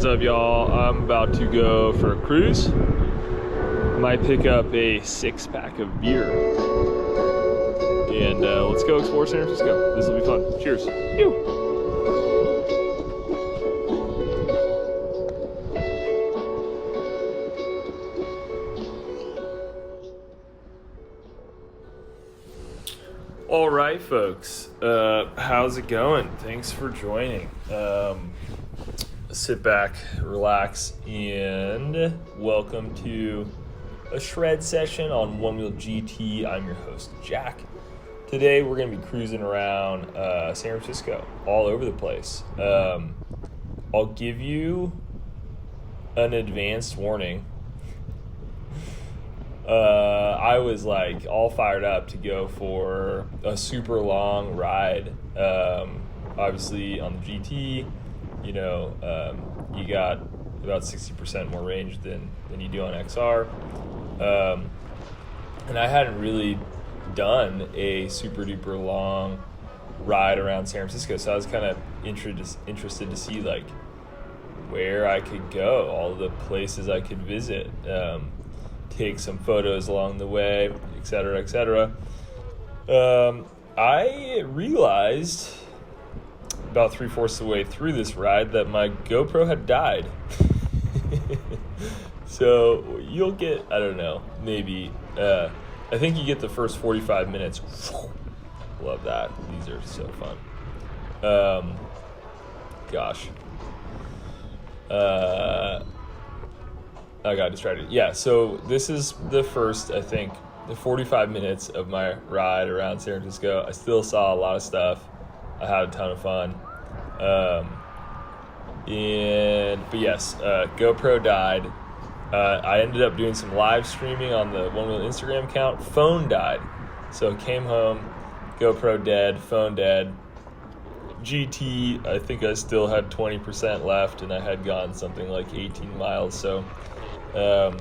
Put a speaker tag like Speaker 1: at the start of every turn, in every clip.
Speaker 1: up, y'all? I'm about to go for a cruise. Might pick up a 6-pack of beer. And let's go explore San Francisco. This will be fun. Cheers. Ew. All right, folks. How's it going? Thanks for joining. Sit back, relax, and welcome to a shred session on Onewheel GT. I'm your host, Jack. Today we're going to be cruising around San Francisco, all over the place. I'll give you an advanced warning. I was like all fired up to go for a super long ride. Obviously on the GT, you know, you got about 60% more range than you do on XR. And I hadn't really done a super duper long ride around San Francisco, so I was kind of interested to see like where I could go, all the places I could visit, take some photos along the way, etc., etc. I realized about 3/4 of the way through this ride that my GoPro had died. So you'll get, I don't know, maybe, I think you get the first 45 minutes. Love that. These are so fun. Gosh. I got distracted. Yeah, so this is the first, I think, the 45 minutes of my ride around San Francisco. I still saw a lot of stuff. I had a ton of fun. But yes, GoPro died. I ended up doing some live streaming on the Onewheel Instagram account. Phone died. So came home, GoPro dead, phone dead. GT, I think I still had 20% left, and I had gone something like 18 miles. So, and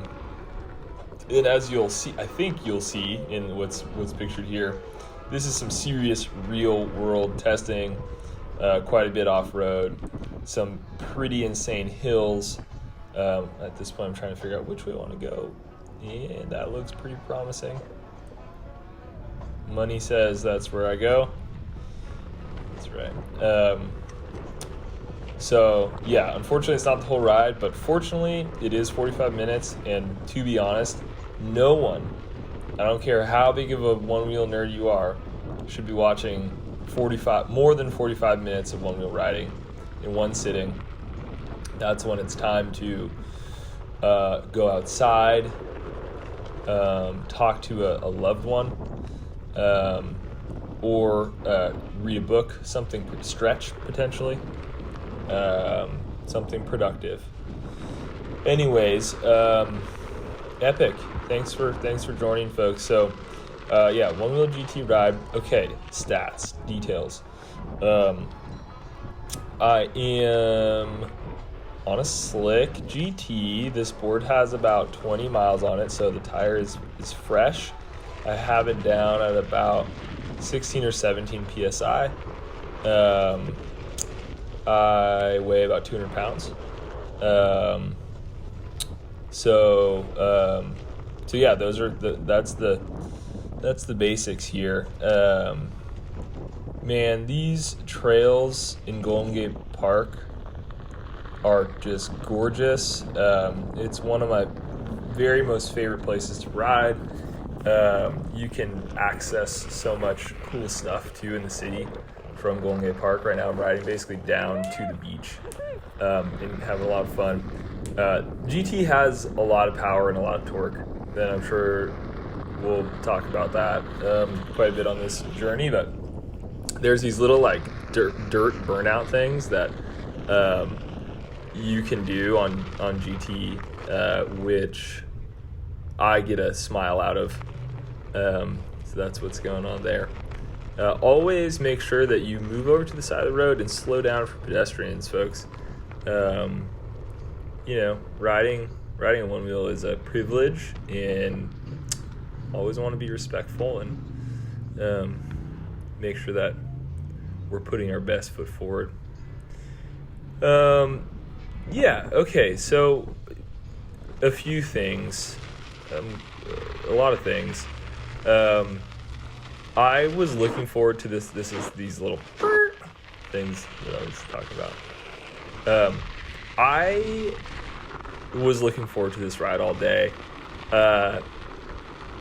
Speaker 1: as you'll see, I think you'll see in what's pictured here, this is some serious real world testing, quite a bit off-road, some pretty insane hills. At this point, I'm trying to figure out which way I want to go, and that looks pretty promising. Money says that's where I go. That's right. So yeah, unfortunately it's not the whole ride, but fortunately it is 45 minutes, and to be honest, no one, I don't care how big of a one-wheel nerd you are, should be watching more than 45 minutes of one-wheel riding in one sitting. That's when it's time to go outside, talk to a loved one, or read a book, something stretch potentially, something productive. Anyways, epic. Thanks for joining, folks. So yeah, Onewheel GT ride. Okay, stats, details. I am on a slick GT. This board has about 20 miles on it, so the tire is fresh. I have it down at about 16 or 17 PSI. I weigh about 200 pounds. So yeah, that's the basics here. Man, these trails in Golden Gate Park are just gorgeous. It's one of my very most favorite places to ride. You can access so much cool stuff too in the city from Golden Gate Park. Right now I'm riding basically down to the beach, and having a lot of fun. GT has a lot of power and a lot of torque, and I'm sure we'll talk about that quite a bit on this journey, but there's these little like dirt burnout things that you can do on GT, which I get a smile out of. So that's what's going on there. Always make sure that you move over to the side of the road and slow down for pedestrians, folks. You know, riding a one wheel is a privilege, and always want to be respectful and make sure that we're putting our best foot forward. Yeah, okay, so a few things, a lot of things. I was looking forward to this. This is these little things that I was talking about. I was looking forward to this ride all day.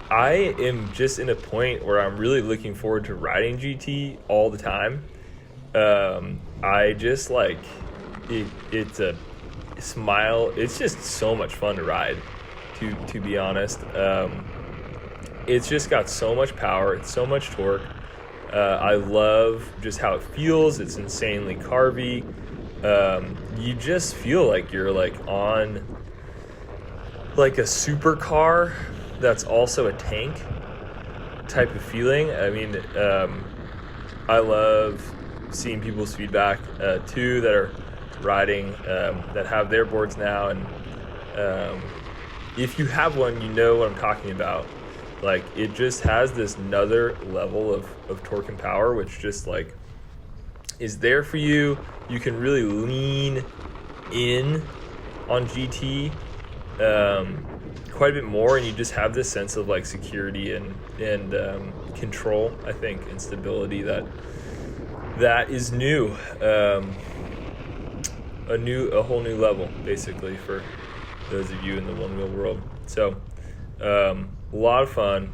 Speaker 1: I am just in a point where I'm really looking forward to riding GT all the time. I just like it. It's a smile. It's just so much fun to ride. To be honest, it's just got so much power. It's so much torque. I love just how it feels. It's insanely carvy. You just feel like you're like on like a supercar that's also a tank type of feeling. I mean, I love seeing people's feedback too that are riding that have their boards now, and if you have one, you know what I'm talking about. Like, it just has this another level of torque and power, which just like is there for you. You can really lean in on GT quite a bit more, and you just have this sense of like security and control, I think, and stability that is new. A whole new level, basically, for those of you in the one wheel world. So a lot of fun,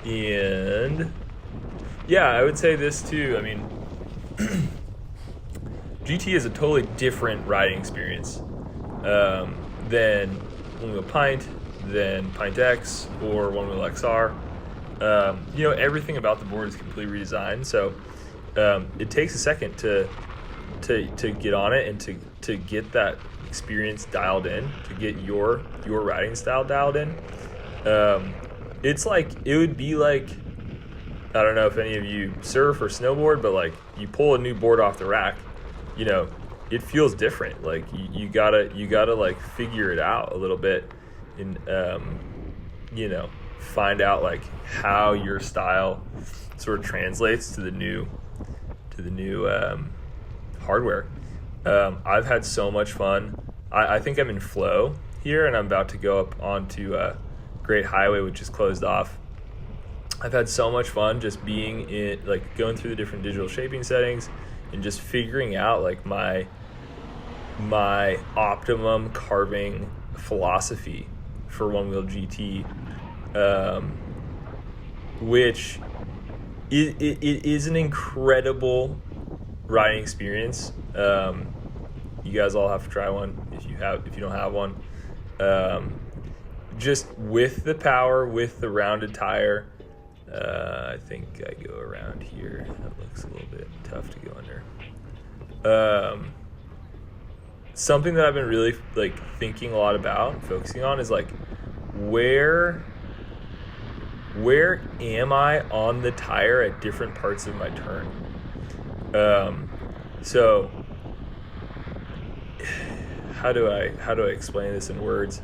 Speaker 1: and yeah, I would say this too. I mean, GT is a totally different riding experience than Onewheel Pint, than Pint X, or Onewheel XR. You know, everything about the board is completely redesigned, so it takes a second to get on it and to get that experience dialed in, to get your riding style dialed in. It's like, it would be like, I don't know if any of you surf or snowboard, but like you pull a new board off the rack, you know, it feels different. Like you gotta like figure it out a little bit and you know, find out like how your style sort of translates to the new hardware. I've had so much fun. I think I'm in flow here, and I'm about to go up onto Great Highway, which is closed off. I've had so much fun just being in, like, going through the different digital shaping settings and just figuring out like my optimum carving philosophy for Onewheel GT, which it is an incredible riding experience. You guys all have to try one if you don't have one. Just with the power, with the rounded tire. I think I go around here. That looks a little bit tough to go under. Something that I've been really like thinking a lot about, focusing on, is like where am I on the tire at different parts of my turn? So how do I explain this in words?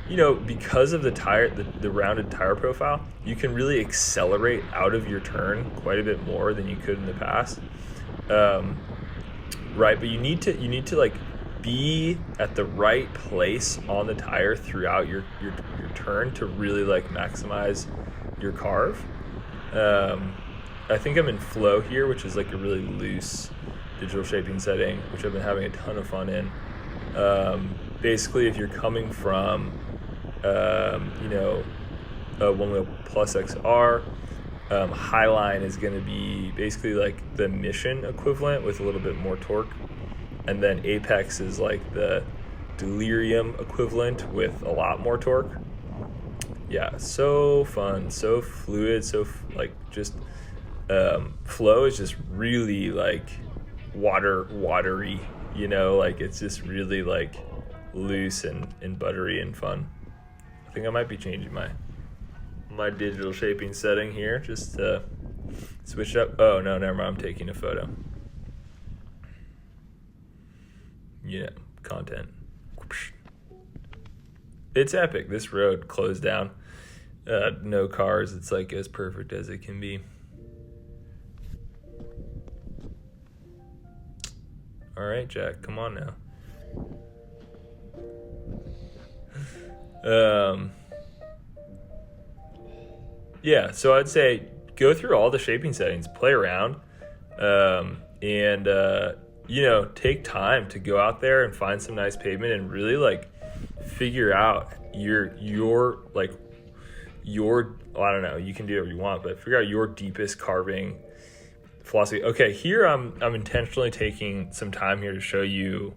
Speaker 1: You know, because of the tire, the rounded tire profile, you can really accelerate out of your turn quite a bit more than you could in the past. Right, but you need to like be at the right place on the tire throughout your turn to really like maximize your carve. I think I'm in flow here, which is like a really loose digital shaping setting, which I've been having a ton of fun in. Basically, if you're coming from you know, a Onewheel Plus XR, Highline is going to be basically like the Mission equivalent with a little bit more torque, and then Apex is like the Delirium equivalent with a lot more torque. Yeah, so fun, so fluid, so like just flow is just really like watery, you know, like it's just really like loose and buttery and fun. I think I might be changing my digital shaping setting here just to switch it up. Oh no, never mind, I'm taking a photo. Yeah, content. It's epic. This road closed down, no cars. It's like as perfect as it can be. right, Jack, come on now. Yeah, so I'd say go through all the shaping settings, play around, and take time to go out there and find some nice pavement and really like figure out your I don't know, you can do whatever you want, but figure out your deepest carving philosophy. Okay, here I'm intentionally taking some time here to show you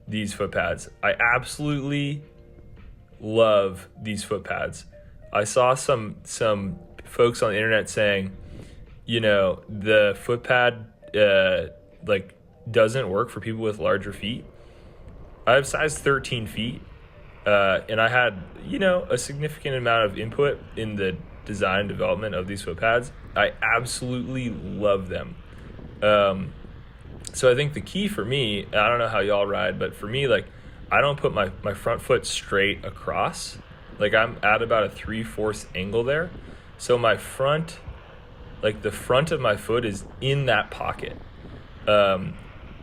Speaker 1: these foot pads. I absolutely love these foot pads. I saw some folks on the internet saying, the foot pad doesn't work for people with larger feet. I have size 13 feet, and I had a significant amount of input in the design and development of these foot pads. I absolutely love them. So I think the key for me, I don't know how y'all ride, but for me, like, I don't put my front foot straight across. Like, I'm at about a 3/4 angle there. So my front, like the front of my foot is in that pocket,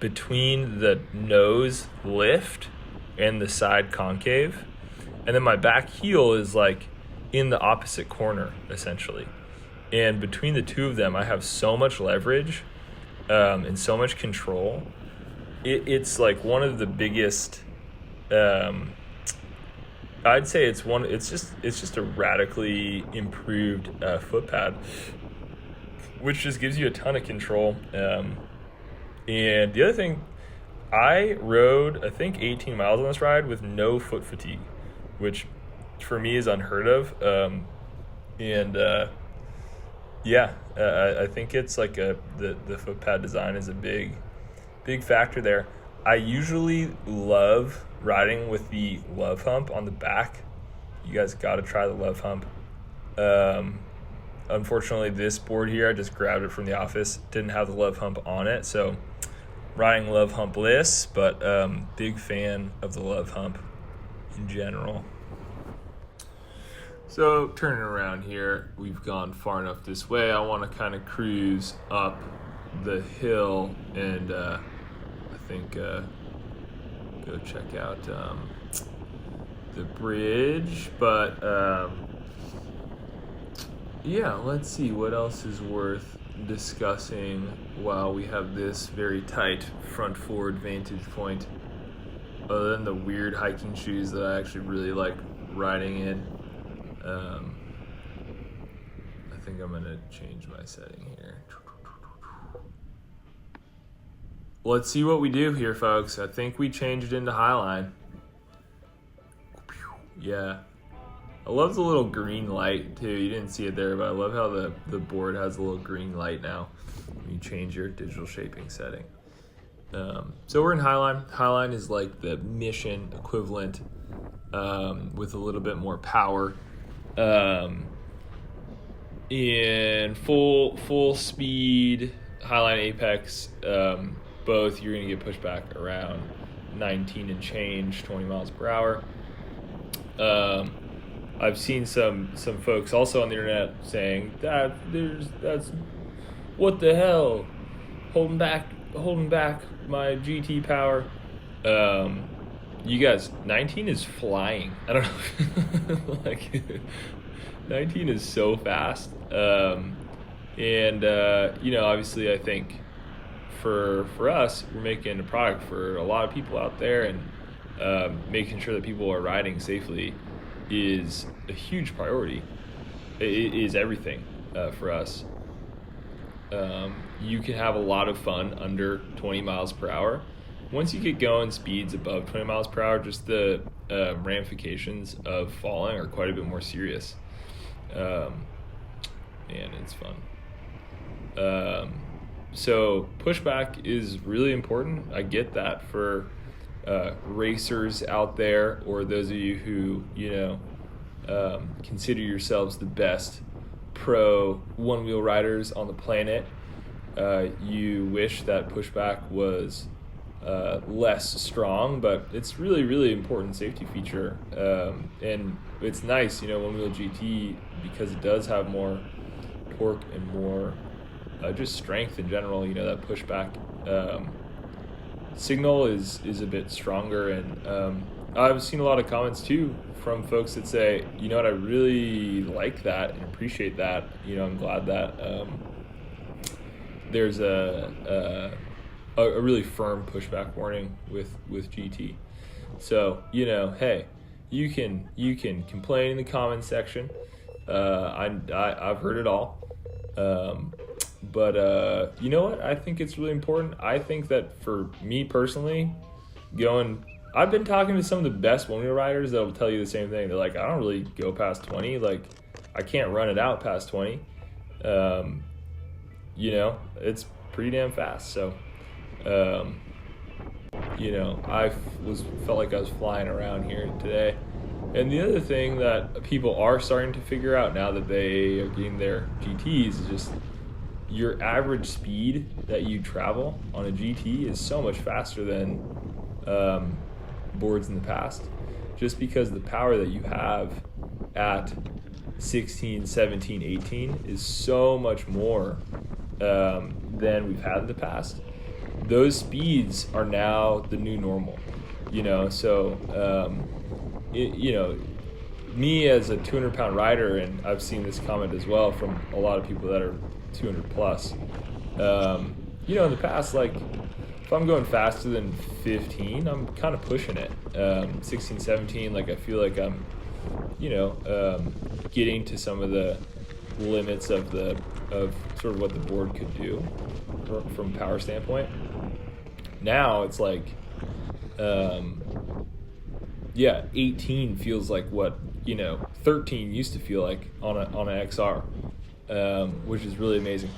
Speaker 1: between the nose lift and the side concave. And then my back heel is like in the opposite corner, essentially. And between the two of them, I have so much leverage, and so much control. It's like one of the biggest, I'd say it's just a radically improved foot pad, which just gives you a ton of control. And the other thing, I rode, I think, 18 miles on this ride with no foot fatigue, which for me is unheard of. I think it's like the foot pad design is a big factor there. I usually love riding with the love hump on the back. You guys got to try the love hump. Unfortunately, this board here, I just grabbed it from the office, didn't have the love hump on it, so riding love hump-less, but big fan of the love hump in general. So turning around here, we've gone far enough this way. I want to kind of cruise up the hill and I think go check out the bridge, but let's see what else is worth discussing while we have this very tight front forward vantage point, other than the weird hiking shoes that I actually really like riding in. I think I'm gonna change my setting here. Let's see what we do here, folks. I think we changed into Highline. Yeah. I love the little green light too. You didn't see it there, but I love how the board has a little green light now when you change your digital shaping setting. So we're in Highline. Highline is like the Mission equivalent, with a little bit more power. In full speed Highline Apex, both you're gonna get pushed back around 19 and change, 20 miles per hour. I've seen some folks also on the internet saying that's what the hell, holding back my GT power. You guys, 19 is flying. I don't know, like 19 is so fast. Obviously I think for us, we're making a product for a lot of people out there, and making sure that people are riding safely is a huge priority. It is everything for us. You can have a lot of fun under 20 miles per hour. Once you get going speeds above 20 miles per hour, just the ramifications of falling are quite a bit more serious. And it's fun. So pushback is really important. I get that for racers out there, or those of you who consider yourselves the best pro one-wheel riders on the planet. You wish that pushback was less strong, but it's really important safety feature. And it's nice, Onewheel GT, because it does have more torque and more just strength in general. That pushback signal is a bit stronger, and I've seen a lot of comments too from folks that say, you know what, I really like that and appreciate that. You know, I'm glad that there's a really firm pushback warning with GT. So, you know, hey, you can complain in the comment section. I've heard it all. But you know what? I think it's really important. I think that for me personally, I've been talking to some of the best one-wheel riders that'll tell you the same thing. They're like, I don't really go past 20. Like, I can't run it out past 20. You know, it's pretty damn fast. So, you know, felt like I was flying around here today. And the other thing that people are starting to figure out now that they are getting their GTs is just your average speed that you travel on a GT is so much faster than boards in the past, just because the power that you have at 16, 17, 18 is so much more than we've had in the past. Those speeds are now the new normal, you know. So you know, me as a 200-pound rider, and I've seen this comment as well from a lot of people that are 200 plus, you know, in the past, like, if I'm going faster than 15, I'm kind of pushing it. 16, 17, like, I feel like I'm, you know, getting to some of the limits of sort of what the board could do from power standpoint. Now it's like, yeah, 18 feels like what, you know, 13 used to feel like on an XR, which is really amazing.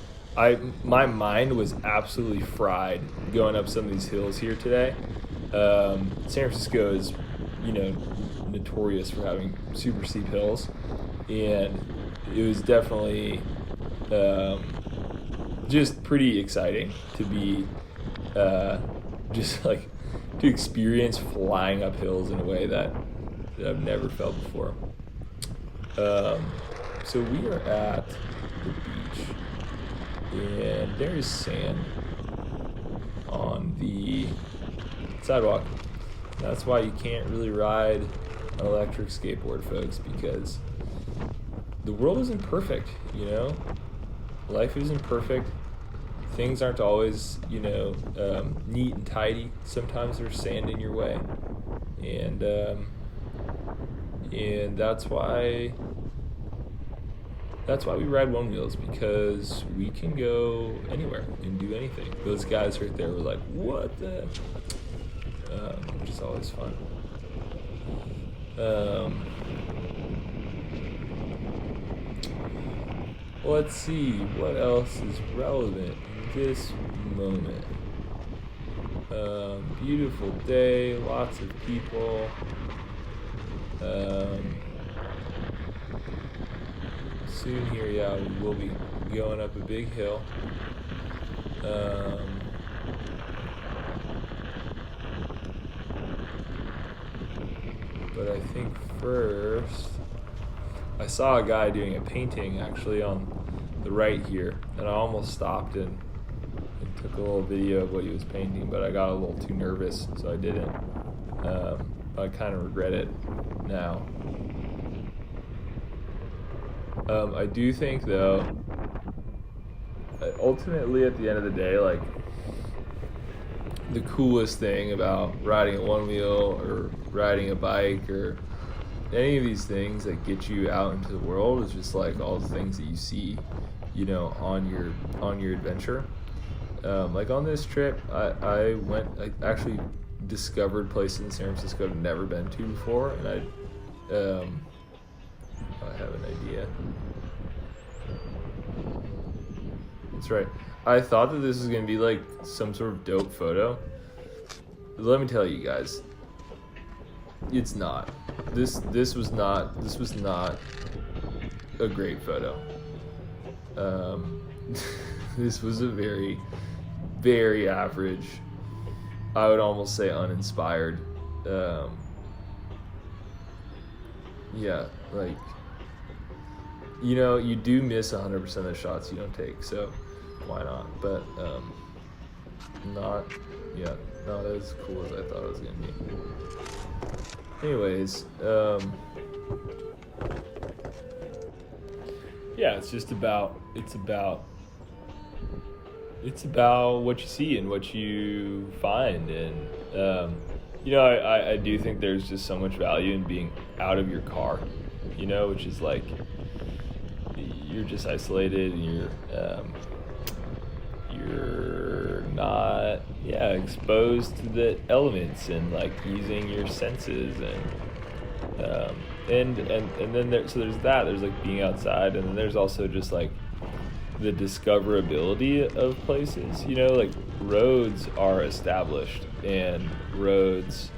Speaker 1: My mind was absolutely fried going up some of these hills here today. San Francisco is, you know, notorious for having super steep hills, and it was definitely just pretty exciting to be just like to experience flying up hills in a way that I've never felt before. So we are at the beach, and there's sand on the sidewalk. That's why you can't really ride an electric skateboard, folks, because the world isn't perfect, you know? Life isn't perfect. Things aren't always, you know, neat and tidy. Sometimes there's sand in your way, and that's why we ride one wheels, because we can go anywhere and do anything. Those guys right there were like, "What the?" Which is always fun. Let's see what else is relevant in this moment. Beautiful day, lots of people. Soon here, yeah, we will be going up a big hill. But I think first, I saw a guy doing a painting actually on the right here, and I almost stopped and took a little video of what he was painting, but I got a little too nervous, so I didn't. I kind of regret it now. I do think, though, ultimately at the end of the day, like, the coolest thing about riding a one wheel or riding a bike or any of these things that get you out into the world is just like all the things that you see, you know, on your adventure. Like on this trip, I actually discovered places in San Francisco I've never been to before, and I have an idea. That's right. I thought that this was gonna be like some sort of dope photo. Let me tell you guys, it's not. This was not a great photo. This was a very, very average, I would almost say uninspired. Yeah, like, you know, you do miss 100% of the shots you don't take, so why not? But not yet. not as cool as I thought it was gonna be. Anyways, yeah, it's about what you see and what you find, and I do think there's just so much value in being out of your car, which is like you're just isolated and you're not exposed to the elements and like using your senses and then there's like being outside, and then there's also just like the discoverability of places. Like roads are established and roads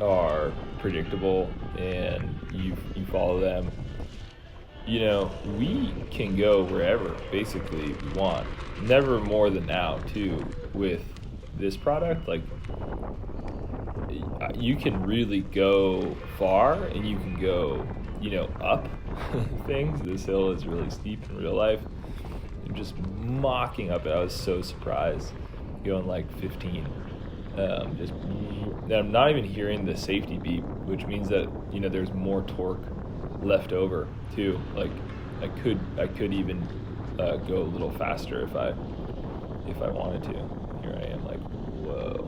Speaker 1: are predictable and you follow them. We can go wherever basically we want, never more than now too. With this product, like you can really go far, and you can go up things. This hill is really steep in real life. I'm just mocking up it. I was so surprised going like 15. I'm not even hearing the safety beep, which means that there's more torque left over too. Like I could even go a little faster if I wanted to. Here I am, like, whoa.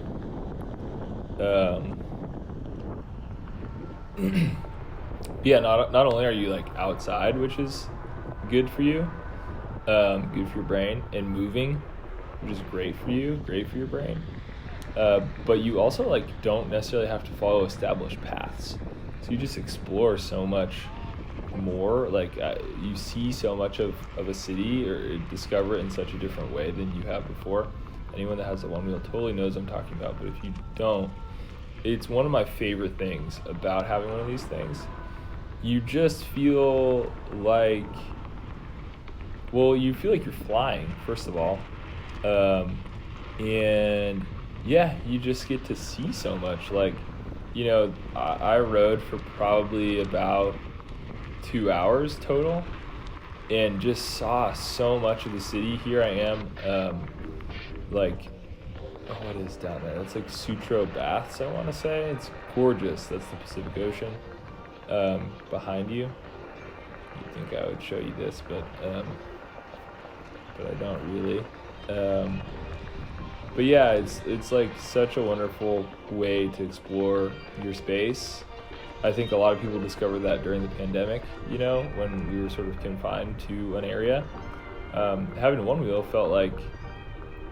Speaker 1: Yeah, not only are you like outside, which is good for you, good for your brain, and moving, which is great for you, great for your brain, but you also like don't necessarily have to follow established paths, so you just explore so much more. Like you see so much of a city, or discover it in such a different way than you have before. Anyone that has a Onewheel totally knows what I'm talking about, but if you don't, it's one of my favorite things about having one of these things. You just feel like, you feel like you're flying, first of all, and yeah, you just get to see so much. Like, I rode for probably about 2 hours total and just saw so much of the city. Here I am, what is down there? That's like Sutro Baths, I want to say. It's gorgeous. That's the Pacific Ocean. Behind you. You'd think I would show you this, but I don't really. But yeah, it's like such a wonderful way to explore your space. I think a lot of people discovered that during the pandemic, when we were sort of confined to an area. Having a Onewheel felt like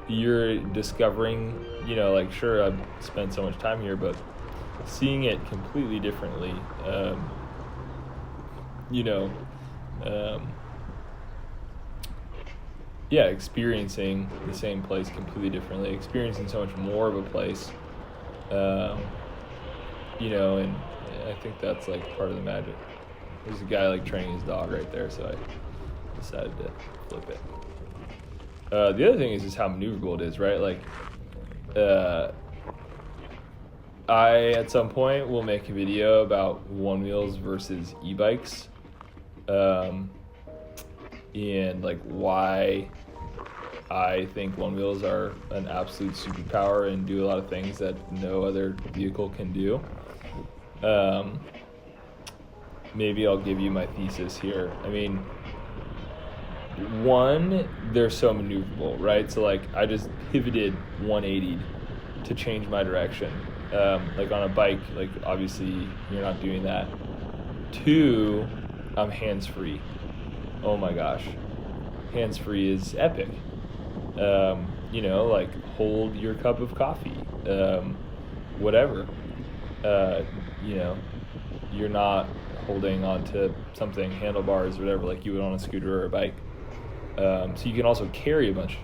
Speaker 1: you're discovering, like, sure, I've spent so much time here, but seeing it completely differently, experiencing the same place completely differently, experiencing so much more of a place, and I think that's like part of the magic. There's a guy like training his dog right there, so I decided to flip it. The other thing is just how maneuverable it is, right? Like, I at some point will make a video about Onewheels versus e-bikes, and like why I think Onewheels are an absolute superpower and do a lot of things that no other vehicle can do. Maybe I'll give you my thesis here. I mean, one, they're so maneuverable, right? So like I just pivoted 180 to change my direction. Like on a bike, like obviously you're not doing that. Two, I'm hands-free. Oh my gosh. Hands-free is epic. Like hold your cup of coffee, whatever. You're not holding onto something, handlebars, whatever, like you would on a scooter or a bike. So you can also carry a bunch.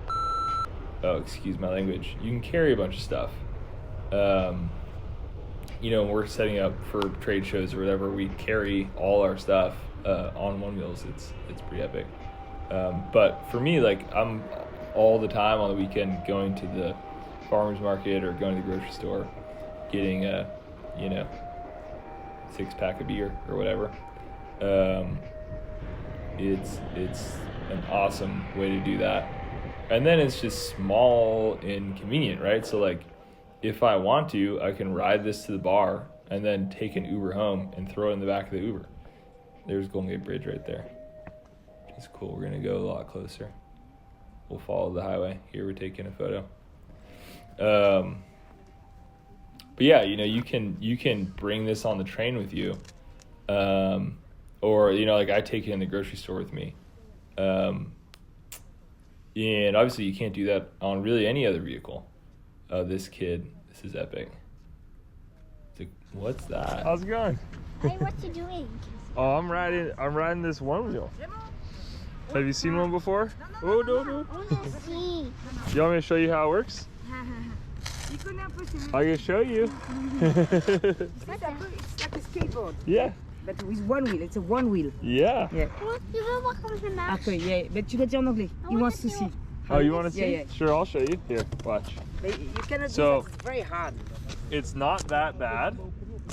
Speaker 1: Excuse my language. You can carry a bunch of stuff. We're setting up for trade shows or whatever. We carry all our stuff on Onewheels. It's pretty epic. But for me, like I'm all the time on the weekend going to the farmer's market or going to the grocery store, getting a 6-pack of beer or whatever. It's an awesome way to do that. And then it's just small and convenient, right? So like if I want to, I can ride this to the bar and then take an Uber home and throw it in the back of the Uber. There's Golden Gate Bridge right there. It's cool. We're gonna go a lot closer. We'll follow the highway. Here we're taking a photo. But yeah, you know, you can bring this on the train with you, or you know, like I take it in the grocery store with me. And obviously, you can't do that on really any other vehicle. This is epic. It's like, what's that? How's it going?
Speaker 2: Hey, what you doing?
Speaker 1: Oh, I'm riding this Onewheel. Have you seen one before? Oh, no.
Speaker 2: I want to see.
Speaker 1: You want me to show you how it works? I can show you.
Speaker 3: It's like a skateboard.
Speaker 1: Yeah.
Speaker 3: But with one wheel. It's a one wheel.
Speaker 1: Yeah.
Speaker 3: Yeah.
Speaker 2: Tu veux voir comment ça marche?
Speaker 3: Okay, yeah. But you got it en anglais. He wants to see.
Speaker 1: Oh, you want to see?
Speaker 3: Yeah, yeah.
Speaker 1: Sure, I'll show you. Here, watch.
Speaker 3: But you cannot
Speaker 1: So-
Speaker 3: do that. It's very hard.
Speaker 1: It's not that bad.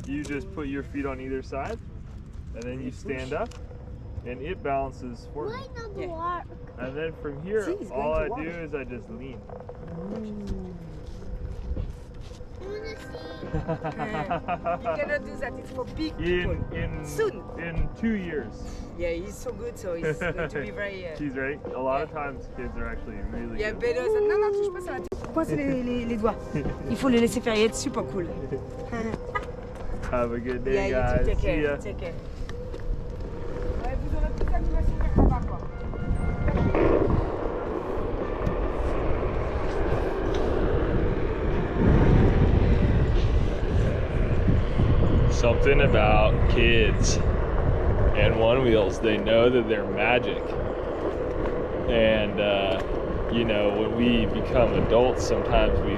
Speaker 1: You just put your feet on either side, and then you stand up, and it balances for
Speaker 2: Why
Speaker 1: you.
Speaker 2: not
Speaker 3: Yeah.
Speaker 2: work?
Speaker 1: And then from here,
Speaker 3: See, it's going
Speaker 1: all
Speaker 3: to
Speaker 1: I
Speaker 3: walk.
Speaker 1: do is I just lean.
Speaker 2: I want to see.
Speaker 3: You cannot do that. It's for big people. Soon.
Speaker 1: In 2 years.
Speaker 3: Yeah, he's so good, so he's going to be very...
Speaker 1: She's right. A lot of times kids are actually really
Speaker 3: Yeah,
Speaker 1: good.
Speaker 3: better than... Non, touche pas ça. Coince les doigts. Il faut les laisser faire. It's super cool.
Speaker 1: Have a good day,
Speaker 3: Yeah, you
Speaker 1: guys.
Speaker 3: too. Take
Speaker 1: See
Speaker 3: care.
Speaker 1: ya.
Speaker 3: Take care. Ouais, vous aurez plus d'animation vers là-bas, quoi.
Speaker 1: Something about kids and Onewheels, they know that they're magic. And, you know, when we become adults, sometimes we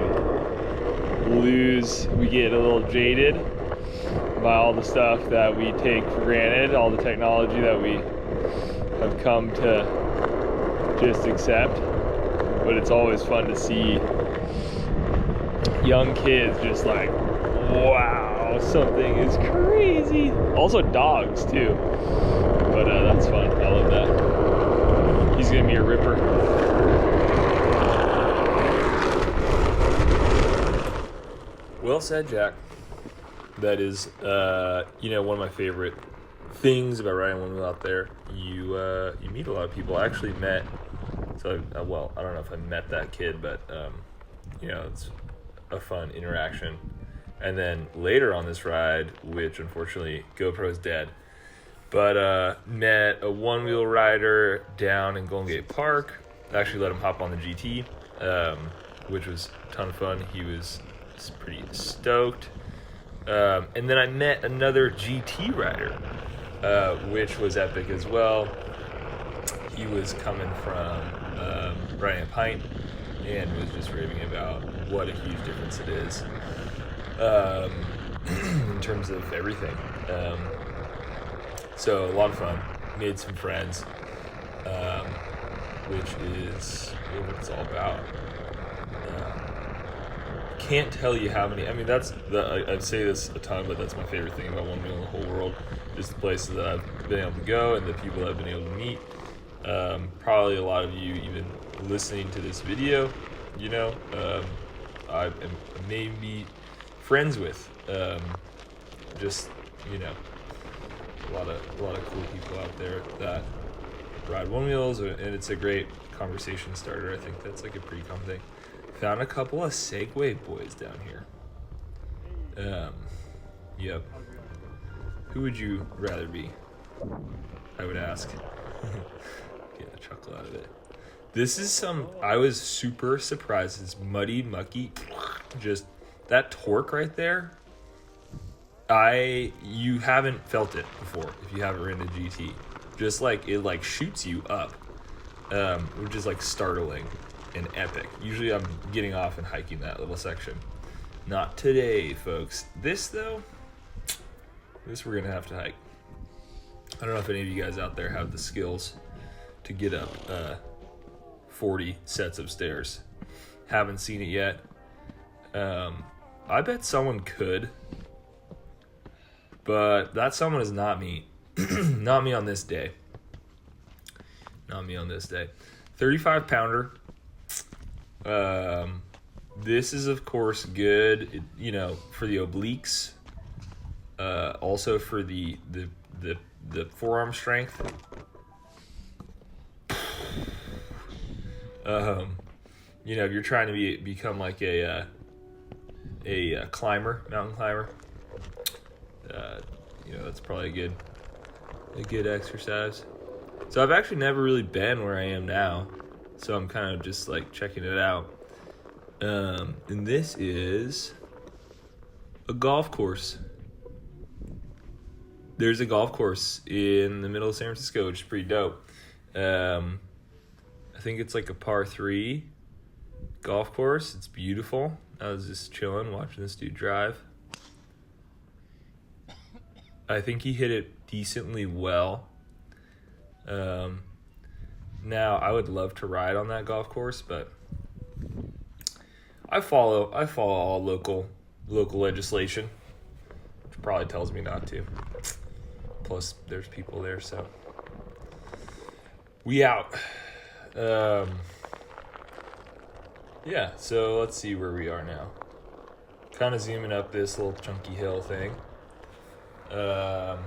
Speaker 1: get a little jaded by all the stuff that we take for granted, all the technology that we have come to just accept. But it's always fun to see young kids just like, wow, something is crazy. Also dogs too, but that's fun. I love that. He's gonna be a ripper. Well said, Jack. That is, you know, one of my favorite things about riding one wheel out there. You meet a lot of people. I actually met, well, I don't know if I met that kid, but you know, it's a fun interaction. And then later on this ride, which unfortunately GoPro's dead, but met a one-wheel rider down in Golden Gate Park. I actually let him hop on the GT, which was a ton of fun. He was pretty stoked. And then I met another GT rider, which was epic as well. He was coming from riding a pint and was just raving about what a huge difference it is in terms of everything. So a lot of fun. Made some friends, which is what it's all about. Can't tell you how many. I mean, I say this a ton, but that's my favorite thing about Onewheel in the whole world. Just the places that I've been able to go and the people that I've been able to meet. Probably a lot of you even listening to this video, you know, I may be friends with. Just, you know, a lot of cool people out there that ride Onewheels, and it's a great conversation starter. I think that's like a pretty common thing. Found a couple of Segway boys down here. Yep. Who would you rather be? I would ask. Get a chuckle out of it. This is I was super surprised. It's muddy, mucky. Just that torque right there. You haven't felt it before if you haven't ridden a GT. Just like it like shoots you up, which is like startling and epic. Usually I'm getting off and hiking that little section. Not today, folks. This though, we're gonna have to hike. I don't know if any of you guys out there have the skills to get up 40 sets of stairs. Haven't seen it yet. I bet someone could, but that someone is not me. Not me on this day. Not me on this day. 35 pounder. This is of course good, you know, for the obliques. Also for the forearm strength. You know, if you're trying to become like a climber, mountain climber, you know, that's probably a good exercise. So I've actually never really been where I am now, so I'm kind of just like checking it out. And this is a golf course. There's a golf course in the middle of San Francisco, which is pretty dope. I think it's like a par 3 golf course. It's beautiful. I was just chilling, watching this dude drive. I think he hit it decently well. Now I would love to ride on that golf course, but I follow all local legislation, which probably tells me not to. Plus, there's people there, so we out. Yeah, so let's see where we are now. Kind of zooming up this little chunky hill thing. And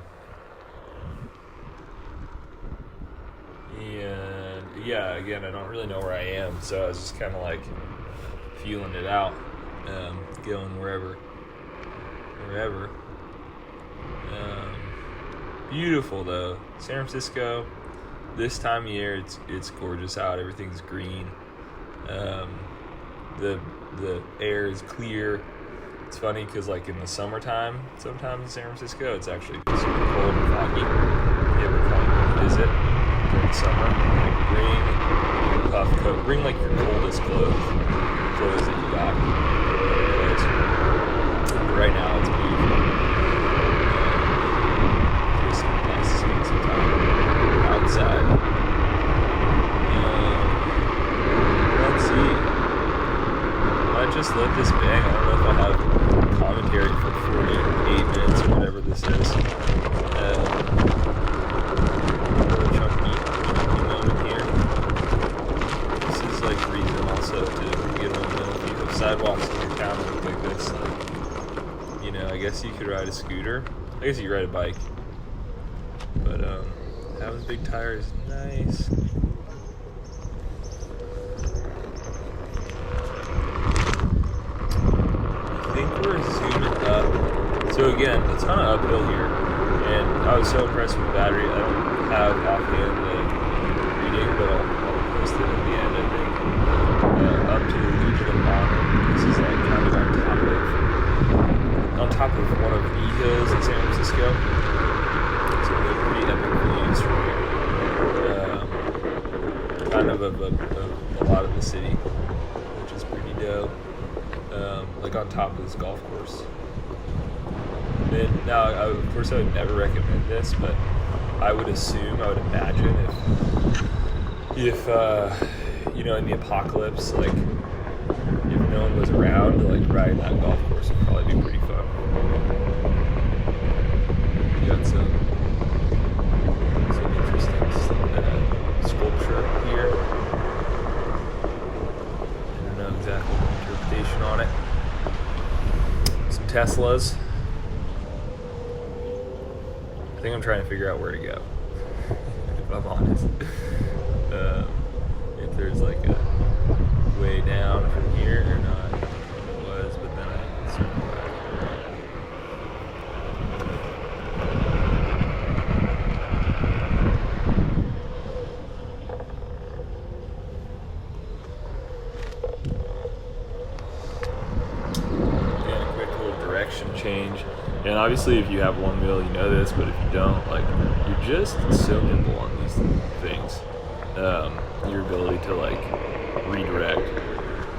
Speaker 1: yeah, again, I don't really know where I am, so I was just kind of like feeling it out, going wherever. Beautiful though, San Francisco. This time of year, it's gorgeous out. Everything's green. The air is clear. It's funny because like in the summertime, sometimes in San Francisco, it's actually super cold and foggy. If you ever come visit during summer, like bring your puff coat, bring like your coldest clothes that you got. But right now, it's beautiful. Just nice to spend some time outside. Let's see. I just let this bang. I don't know if I'll have commentary for 48 minutes or whatever this is. Little chunky moment here. This is like reason also to get on the sidewalks in your town that look like this. Like, you know, I guess you could ride a scooter. I guess you could ride a bike. But having big tires is nice. So again, a ton of uphill here, and I was so impressed with the battery. I don't have offhand the reading, but I'll post it at the end, I think. Up to the Legion of Honor. This is like kind of on top of one of the hills in San Francisco. So pretty epic views from here. Kind of a lot of the city, which is pretty dope. Like on top of this golf course. And now, of course, I would never recommend this, but I would imagine if you know, in the apocalypse, like if no one was around, like riding that golf course would probably be pretty fun. You got some interesting sculpture here. I don't know exactly the interpretation on it. Some Teslas. I think I'm trying to figure out where to go, if I'm honest. If there's like a way down from here or not. I don't know what it was, but then I circled back. Again, a quick little direction change. And obviously, if you have one wheel, you know this, but if you don't, like, you're just so nimble on these things. Your ability to, like, redirect,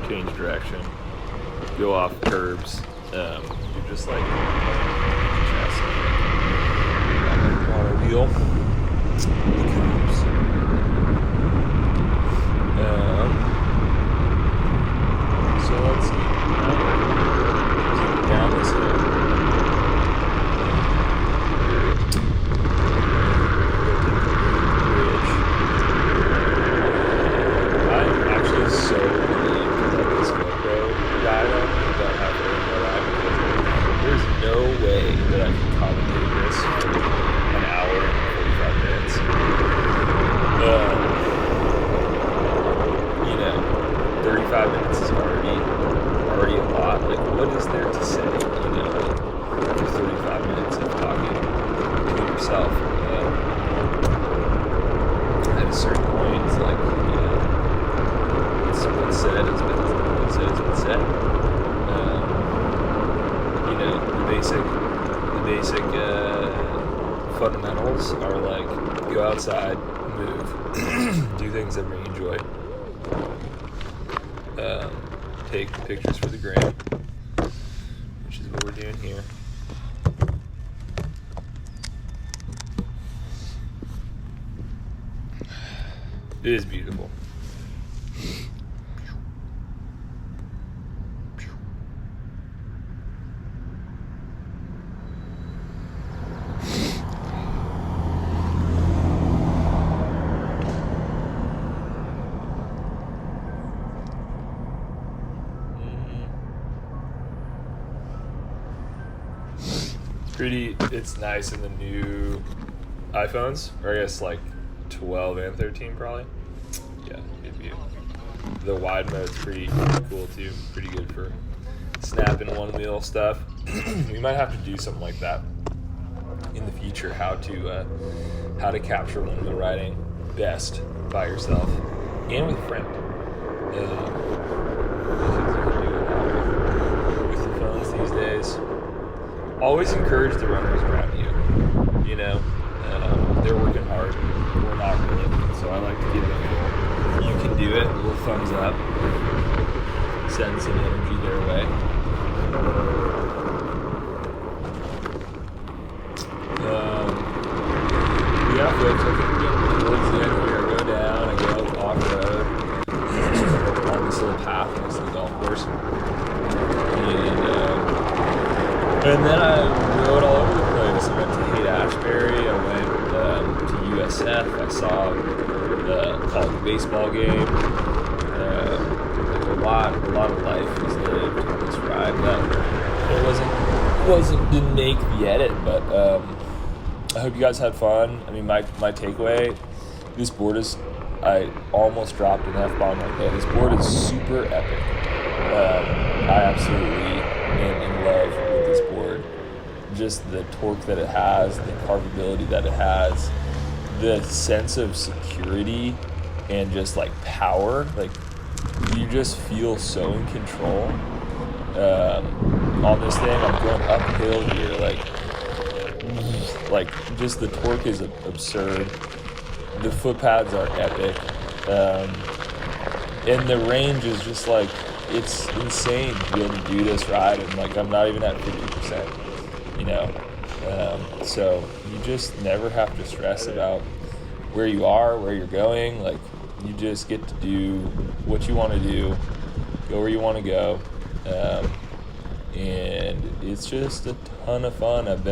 Speaker 1: change direction, go off curbs. You're just, like, on a wheel. The curbs. So let's see. Down this hill. are like go outside, move, do things that bring you joy, take pictures for the gram, which is what we're doing here. It is beautiful. It's nice in the new iPhones, or I guess like 12 and 13 probably. Yeah, good view. The wide mode's pretty cool too. Pretty good for snapping one wheel stuff. We might have to do something like that in the future. How to capture one wheel riding best by yourself and with a friend. Because you can do it with the phones these days. Always encourage the runners around you. You know, they're working hard. We're not really. So I like to give them you can do it, a little thumbs up. Send some energy their way. Yeah, folks, I think we're getting towards the end here. I go down, I go off-road on this little path next to the golf course. And then I rode all over the place. I went to Haight-Ashbury, I went to USF, I saw the college baseball game. A lot of life was lived on this ride. But it didn't make the edit, but I hope you guys had fun. I mean, my takeaway, this board is, I almost dropped an F-bomb like that. This board is super epic. I absolutely am in love with this board. Just the torque that it has, the carvability that it has, the sense of security and just like power. Like you just feel so in control. On this thing, I'm going uphill here, like just the torque is absurd. The foot pads are epic. And the range is just like, it's insane to be able to do this ride, and like I'm not even at 50%, you know. So you just never have to stress about where you are, where you're going. Like you just get to do what you want to do, go where you want to go, and it's just a ton of fun. I've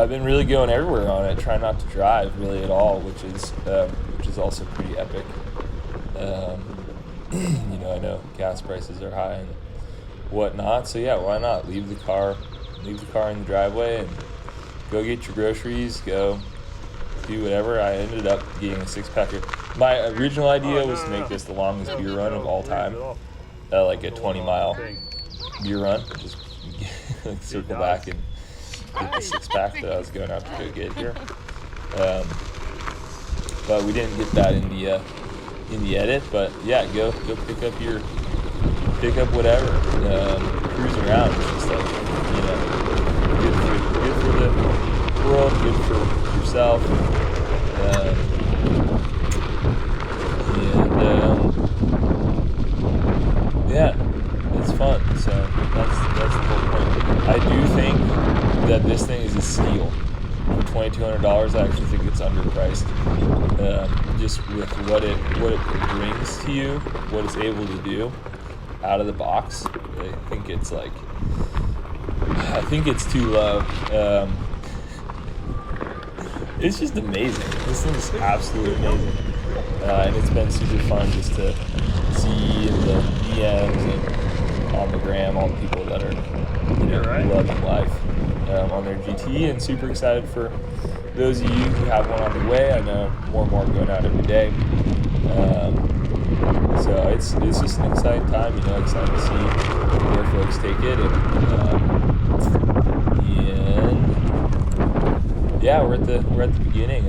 Speaker 1: been really going everywhere on it. Try not to drive really at all, which is also pretty epic. You know, I know gas prices are high and whatnot, so yeah, why not leave the car in the driveway and go get your groceries, go do whatever. I ended up getting a 6-packer. My original idea was to make this the longest beer run of all time, like a 20-mile beer run. Just like circle back and get the 6-pack that I was going out to go get here. But we didn't get that in the edit. But yeah, go pick up whatever. Cruise around. It's just like, you know, good for the world, good for yourself. Yeah, it's fun. So that's the whole point. I do think that this thing is a steal. For $2,200, I actually think it's underpriced. Just with what it brings to you, what it's able to do out of the box. I think it's too low. It's just amazing. This thing is absolutely amazing. And it's been super fun just to see the DMs and on the gram all the people that are, you know, loving life on their GT, and super excited for those of you who have one on the way. I know more and more going out every day. So it's just an exciting time, you know, excited to see where folks take it. And yeah, we're at the beginning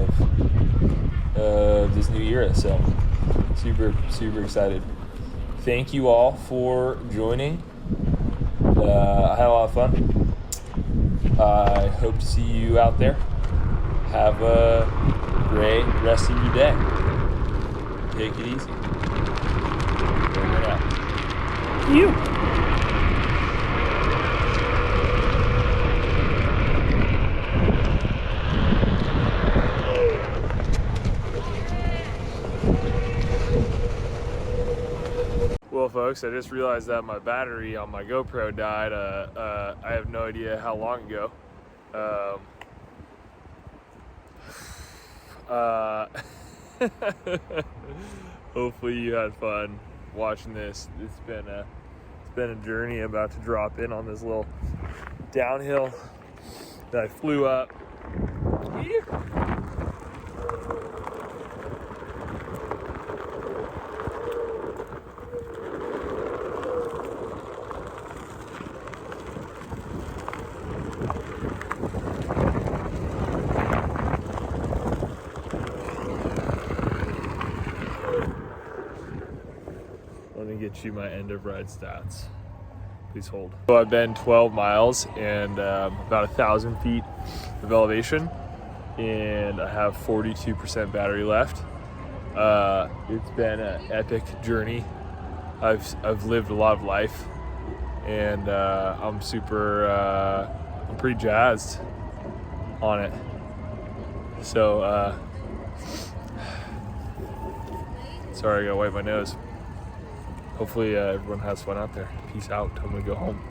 Speaker 1: of this new era, so super excited. Thank you all for joining. I had a lot of fun. I hope to see you out there. have a great rest of your day. Take it easy. Bring it out.
Speaker 3: You.
Speaker 1: Well, folks, I just realized that my battery on my GoPro died. I have no idea how long ago. Hopefully you had fun watching this. It's been a journey. I'm about to drop in on this little downhill that I flew up. Let me get you my end of ride stats. Please hold. So I've been 12 miles and about 1,000 feet of elevation, and I have 42% battery left. It's been an epic journey. I've lived a lot of life, and I'm pretty jazzed on it. So sorry, I gotta wipe my nose. Hopefully everyone has fun out there. Peace out. I'm gonna go home.